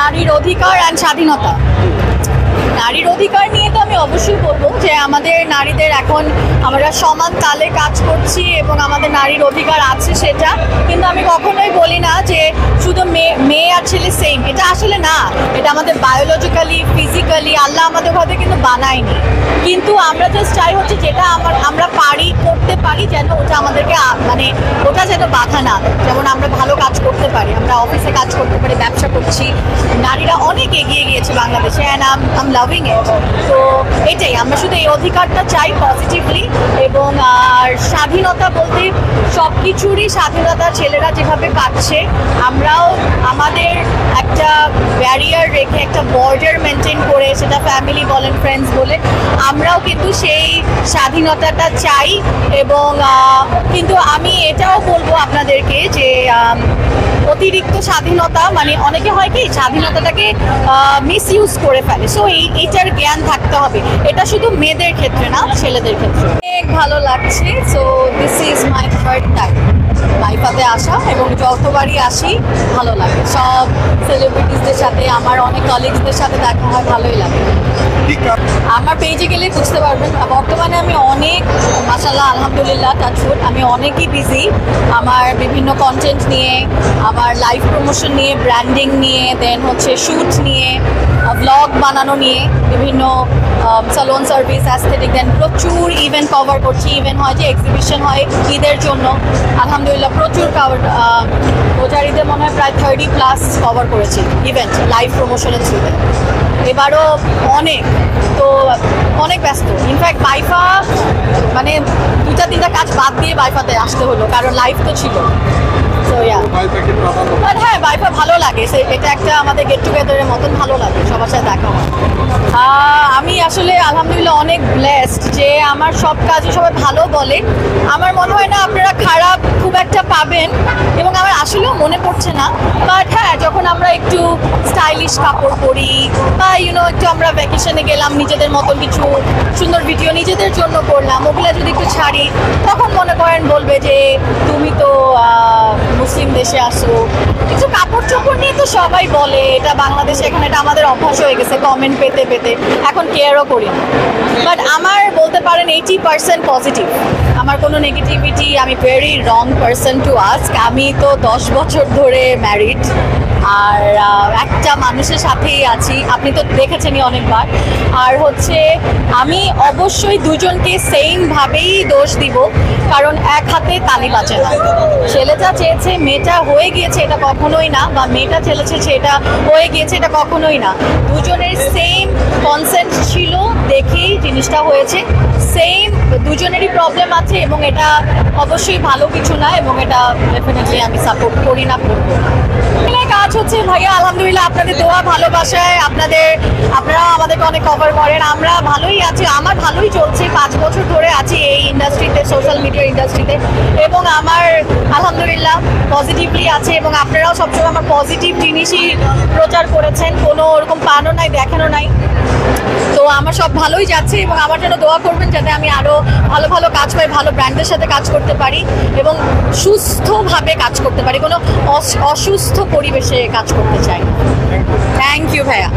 নারীর অধিকার আর স্বাধীনতা। নারীর অধিকার নিয়ে তো আমি অবশ্যই বলবো যে আমাদের নারীদের এখন আমরা সমান তালে কাজ করছি এবং আমাদের নারীর অধিকার আছে সেটা, কিন্তু আমি কখনোই বলি না যে শুধু মেয়ে আর ছেলে সেম, এটা আসলে না। এটা আমাদের বায়োলজিক্যালি ফিজিক্যালি আল্লাহ আমাদের ভাবে কিন্তু বানায়নি, কিন্তু আমরা জাস্ট চাই হচ্ছে যেটা আমরা পারি করতে পারি যেন ওটা আমাদেরকে মানে ওটা যেন বাধা না দেয়। যেমন আমরা ভালো কাজ করতে পারি, আমরা অফিসে কাজ করতে পারি, ব্যবসা করছি, নারীরা অনেক এগিয়ে গিয়েছে বাংলাদেশে, অ্যান্ড আম লাভিং ইট। তো এটাই আমরা শুধু এই অধিকারটা চাই পজিটিভলি। এবং আর স্বাধীনতা বলতে সব কিছুরই স্বাধীনতা ছেলেরা যেভাবে পাচ্ছে, আমরাও আমাদের একটা ব্যারিয়ার রেখে একটা বর্ডার মেনটেন করে, সেটা ফ্যামিলি বলেন ফ্রেন্ডস বলে, আমরাও কিন্তু সেই স্বাধীনতাটা চাই। এবং কিন্তু আমি এটাও বলবো আপনাদেরকে যে অতিরিক্ত স্বাধীনতা মানে অনেকে হয় কি স্বাধীনতাটাকে মিস ইউজ করে ফেলে। সো এইটার জ্ঞান থাকতে হবে, এটা শুধু মেয়েদের ক্ষেত্রে না, ছেলেদের ক্ষেত্রে। অনেক ভালো লাগছে। So this is my third time লাইফাতে আসা, এবং যতবারই আসি ভালো লাগে। সব সেলিব্রিটিসদের সাথে, আমার অনেক কলিগসদের সাথে দেখা হয়, ভালোই লাগে। আমার পেজে গেলে বুঝতে পারবেন বর্তমানে আমি অনেক মাশাআল্লাহ আলহামদুলিল্লাহ টাচউড আমি অনেকই বিজি আমার বিভিন্ন কন্টেন্ট নিয়ে, আমার লাইভ প্রমোশন নিয়ে, ব্র্যান্ডিং নিয়ে, দেন হচ্ছে শ্যুট নিয়ে, ব্লগ বানানো নিয়ে, বিভিন্ন সালন সার্ভিস অ্যাস্থেটিক, দেন প্রচুর ইভেন্ট কভার করছি। ইভেন্ট হয় যে এক্সিবিশন হয় ঈদের জন্য, আলহামদুলিল্লাহ প্রচুর কভার, রোজার ঈদে মনে হয় প্রায় 30+ কভার করেছি ইভেন্ট লাইভ প্রমোশনের থ্রুতে। এবারও অনেক, তো অনেক ব্যস্ত। ইনফ্যাক্ট বাইফা মানে 2-3টা কাজ বাদ দিয়ে বাইফাতে আসতে হলো, কারণ লাইভ তো ছিল। হ্যাঁ, বাইফা ভালো লাগে, এটা একটা আমাদের গেট টুগেদারের মতন ভালো লাগে, সবার সাথে দেখা হয়। আমি আসলে আলহামদুলিল্লাহ অনেক ব্লেসড যে আমার সব কাজই সবাই ভালো বলে। আমার মনে হয় না আপনারা খারাপ খুব একটা পাবেন, এবং আমার আসলেও মনে পড়ছে না। বাট হ্যাঁ, যখন আমরা একটু স্টাইলিশ কাপড় পরি বা একটু আমরা ভ্যাকেশনে গেলাম, নিজেদের মতন কিছু সুন্দর ভিডিও নিজেদের জন্য করলাম, ওগুলো যদি একটু ছাড়ি, তখন মনে করেন বলবে যে তুমি তো মুসলিম দেশে আসো। কিছু কাপড় চোপড় নিয়ে তো সবাই বলে, এটা বাংলাদেশে এখন এটা আমাদের অভ্যাস হয়ে গেছে কমেন্ট পেতে পেতে, এখন কেয়ারও করি না। বাট আমার বলতে পারেন 80% পজিটিভ, আমার কোনো নেগেটিভিটি, আমি very wrong person to ask. আমি তো 10 বছর ধরে ম্যারিড, আর একটা মানুষের সাথেই আছি, আপনি তো দেখেছেনই অনেকবার। আর হচ্ছে আমি অবশ্যই দুজনকে সেমভাবেই দোষ দিব, কারণ এক হাতে তালি বাজে না। ছেলেটা চেয়েছে মেয়েটা হয়ে গিয়েছে এটা কখনোই না, বা মেয়েটা ছেলেছে সেটা হয়ে গিয়েছে এটা কখনোই না। দুজনের সেম কনসেন্ট ছিল দেখেই জিনিসটা হয়েছে। সেম দুজনেরই প্রবলেম আছে, এবং এটা অবশ্যই ভালো কিছু না, এবং এটা ডেফিনেটলি আমি সাপোর্ট করি না, করবো। কাজ হচ্ছে ভাইয়া আলহামদুলিল্লাহ আপনাদের দোয়া ভালোবাসায়, আপনারা আমাদেরকে অনেক কভার করেন, আমরা ভালোই আছি, আমার ভালোই চলছে। 5 বছর ধরে আছি এই ইন্ডাস্ট্রিতে, সোশ্যাল মিডিয়া ইন্ডাস্ট্রিতে, এবং আমার আলহামদুলিল্লাহ পজিটিভলি আছে। এবং আপনারাও সবসময় আমার পজিটিভ জিনিসই প্রচার করেছেন, কোনো ওরকম পানও নাই, দেখানো নাই। তো আমার সব ভালোই যাচ্ছে, এবং আমার জন্য দোয়া করবেন যাতে আমি আরও ভালো ভালো কাজ পাই, ভালো ব্র্যান্ডের সাথে কাজ করতে পারি, এবং সুস্থভাবে কাজ করতে পারি, কোনো অসুস্থ পরিবেশে কাজ করতে চাই। থ্যাংক ইউ ভাইয়া।